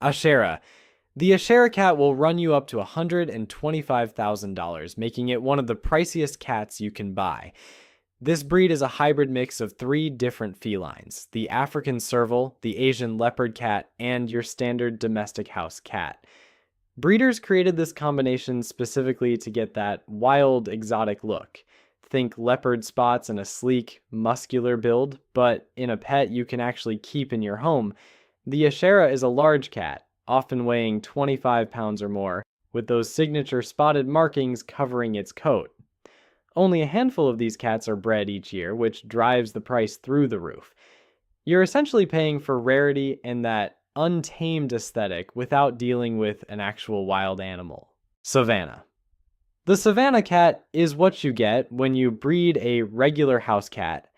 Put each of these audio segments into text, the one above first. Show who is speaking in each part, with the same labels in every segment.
Speaker 1: Ashera. The Ashera cat will run you up to $125,000, making it one of the priciest cats you can buy. This breed is a hybrid mix of three different felines: the African serval, the Asian leopard cat, and your standard domestic house cat. Breeders created this combination specifically to get that wild, exotic look. Think leopard spots and a sleek, muscular build, but in a pet you can actually keep in your home. The Ashera is a large cat, often weighing 25 pounds or more, with those signature spotted markings covering its coat. Only a handful of these cats are bred each year, which drives the price through the roof. You're essentially paying for rarity and that untamed aesthetic without dealing with an actual wild animal. Savannah. The Savannah cat is what you get when you breed a regular house cat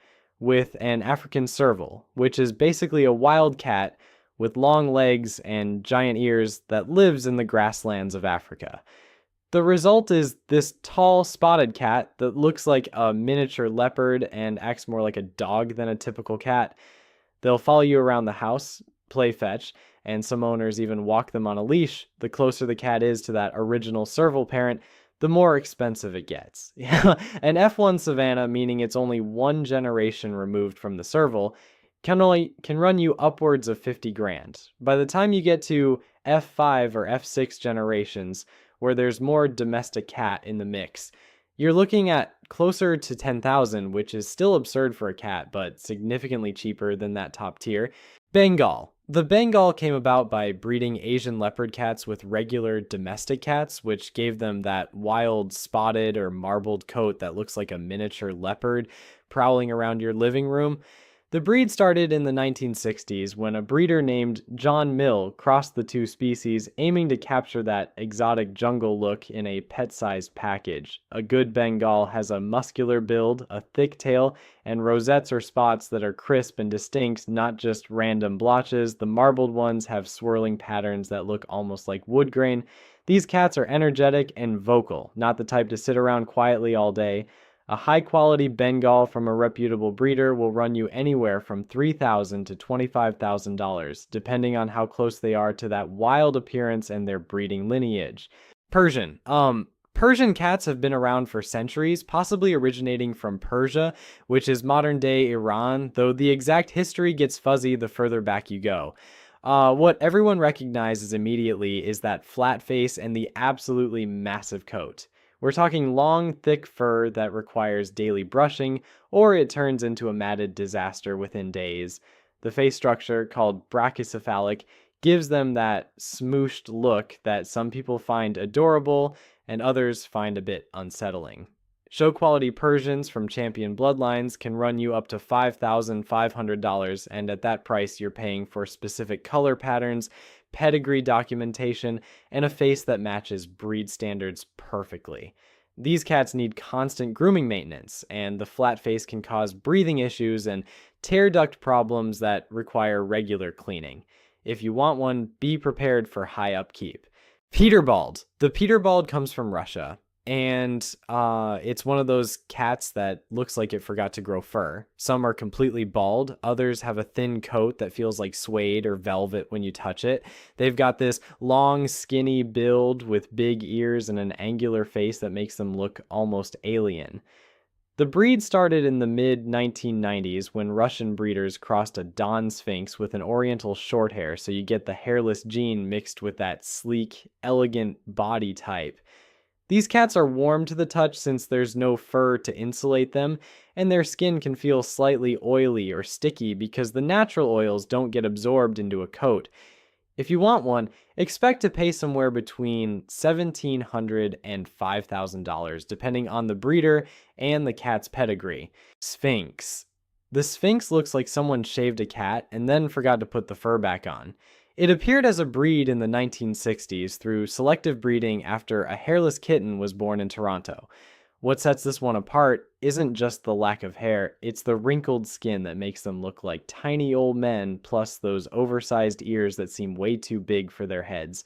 Speaker 1: with an African serval, which is basically a wild cat with long legs and giant ears that lives in the grasslands of Africa. The result is this tall, spotted cat that looks like a miniature leopard and acts more like a dog than a typical cat. They'll follow you around the house, play fetch, and some owners even walk them on a leash. The closer the cat is to that original serval parent, the more expensive it gets. An F1 Savannah, meaning it's only one generation removed from the serval, can run you upwards of 50 grand. By the time you get to F5 or F6 generations, where there's more domestic cat in the mix, you're looking at closer to 10,000, which is still absurd for a cat, but significantly cheaper than that top tier. Bengal. The Bengal came about by breeding Asian leopard cats with regular domestic cats, which gave them that wild spotted or marbled coat that looks like a miniature leopard prowling around your living room. The breed started in the 1960s when a breeder named John Mill crossed the two species, aiming to capture that exotic jungle look in a pet-sized package. A good Bengal has a muscular build, a thick tail, and rosettes or spots that are crisp and distinct, not just random blotches. The marbled ones have swirling patterns that look almost like wood grain. These cats are energetic and vocal, not the type to sit around quietly all day. A high-quality Bengal from a reputable breeder will run you anywhere from $3,000 to $25,000, depending on how close they are to that wild appearance and their breeding lineage. Persian. Persian cats have been around for centuries, possibly originating from Persia, which is modern-day Iran, though the exact history gets fuzzy the further back you go. What everyone recognizes immediately is that flat face and the absolutely massive coat. We're talking long, thick fur that requires daily brushing, or it turns into a matted disaster within days. The face structure, called brachycephalic, gives them that smooshed look that some people find adorable and others find a bit unsettling. Show-quality Persians from champion bloodlines can run you up to $5,500, and at that price you're paying for specific color patterns, pedigree documentation, and a face that matches breed standards perfectly. These cats need constant grooming maintenance, and the flat face can cause breathing issues and tear duct problems that require regular cleaning. If you want one, be prepared for high upkeep. Peterbald. The Peterbald comes from Russia, and it's one of those cats that looks like it forgot to grow fur. Some are completely bald, others have a thin coat that feels like suede or velvet when you touch it. They've got this long, skinny build with big ears and an angular face that makes them look almost alien. The breed started in the mid-1990s when Russian breeders crossed a Don Sphinx with an Oriental Shorthair, so you get the hairless gene mixed with that sleek, elegant body type. These cats are warm to the touch since there's no fur to insulate them, and their skin can feel slightly oily or sticky because the natural oils don't get absorbed into a coat. If you want one, expect to pay somewhere between $1,700 and $5,000, depending on the breeder and the cat's pedigree. Sphinx. The Sphinx looks like someone shaved a cat and then forgot to put the fur back on. It appeared as a breed in the 1960s through selective breeding after a hairless kitten was born in Toronto. What sets this one apart isn't just the lack of hair, it's the wrinkled skin that makes them look like tiny old men, plus those oversized ears that seem way too big for their heads.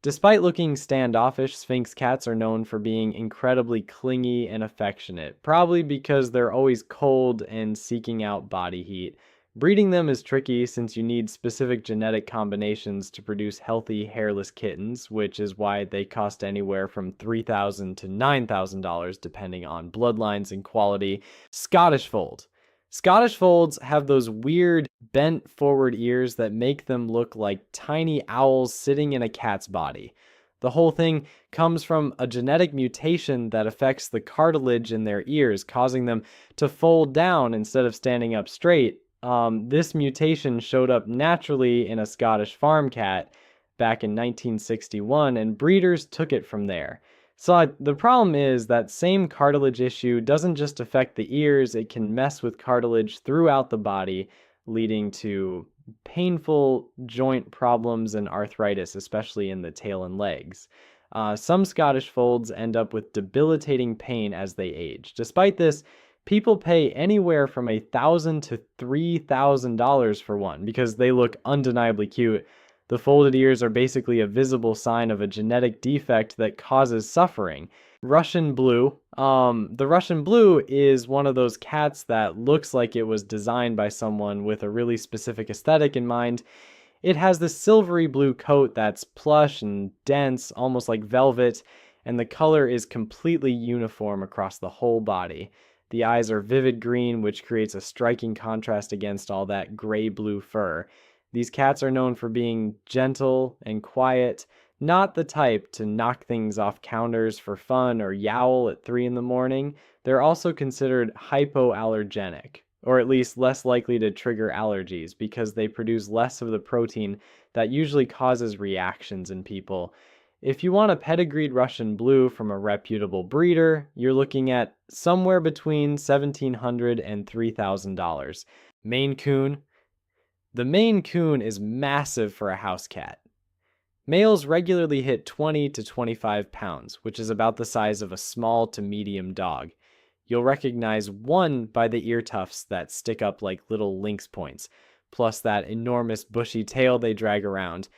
Speaker 1: Despite looking standoffish, Sphinx cats are known for being incredibly clingy and affectionate, probably because they're always cold and seeking out body heat. Breeding them is tricky since you need specific genetic combinations to produce healthy, hairless kittens, which is why they cost anywhere from $3,000 to $9,000 depending on bloodlines and quality. Scottish Fold. Scottish Folds have those weird bent forward ears that make them look like tiny owls sitting in a cat's body. The whole thing comes from a genetic mutation that affects the cartilage in their ears, causing them to fold down instead of standing up straight. This mutation showed up naturally in a Scottish farm cat back in 1961, and breeders took it from there. So the problem is that same cartilage issue doesn't just affect the ears, it can mess with cartilage throughout the body, leading to painful joint problems and arthritis, especially in the tail and legs. Some Scottish Folds end up with debilitating pain as they age. Despite this, people pay anywhere from $1,000 to $3,000 for one because they look undeniably cute. The folded ears are basically a visible sign of a genetic defect that causes suffering. Russian Blue. The Russian Blue is one of those cats that looks like it was designed by someone with a really specific aesthetic in mind. It has this silvery blue coat that's plush and dense, almost like velvet, and the color is completely uniform across the whole body. The eyes are vivid green, which creates a striking contrast against all that gray-blue fur. These cats are known for being gentle and quiet, not the type to knock things off counters for fun or yowl at 3 in the morning. They're also considered hypoallergenic, or at least less likely to trigger allergies because they produce less of the protein that usually causes reactions in people. If you want a pedigreed Russian Blue from a reputable breeder, you're looking at somewhere between $1,700 and $3,000. Maine Coon. The Maine Coon is massive for a house cat. Males regularly hit 20 to 25 pounds, which is about the size of a small to medium dog. You'll recognize one by the ear tufts that stick up like little lynx points, plus that enormous bushy tail they drag around.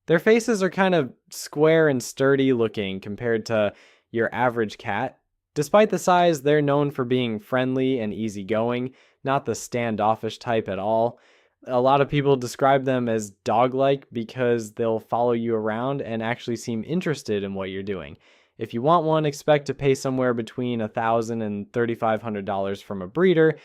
Speaker 1: Their faces are kind of square and sturdy looking compared to your average cat. Despite the size, they're known for being friendly and easygoing, not the standoffish type at all. A lot of people describe them as dog-like because they'll follow you around and actually seem interested in what you're doing. If you want one, expect to pay somewhere between $1,000 and $3,500 from a breeder.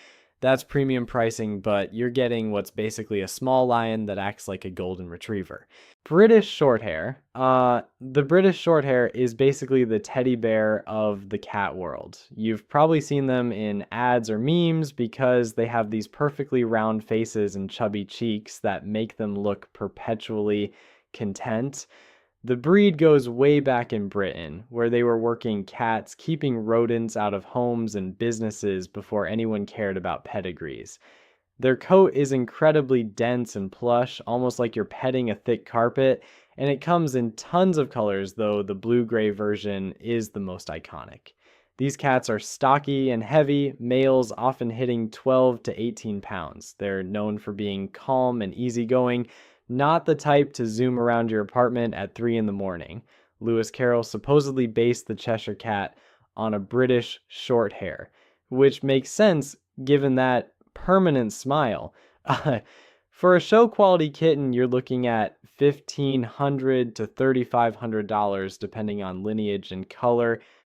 Speaker 1: That's premium pricing, but you're getting what's basically a small lion that acts like a golden retriever. British Shorthair. The British Shorthair is basically the teddy bear of the cat world. You've probably seen them in ads or memes because they have these perfectly round faces and chubby cheeks that make them look perpetually content. The breed goes way back in Britain, where they were working cats, keeping rodents out of homes and businesses before anyone cared about pedigrees. Their coat is incredibly dense and plush, almost like you're petting a thick carpet, and it comes in tons of colors, though the blue-gray version is the most iconic. These cats are stocky and heavy, males often hitting 12 to 18 pounds. They're known for being calm and easygoing, not the type to zoom around your apartment at 3 in the morning. Lewis Carroll supposedly based the Cheshire Cat on a British Shorthair, which makes sense given that permanent smile. For a show quality kitten, you're looking at $1,500 to $3,500 depending on lineage and color.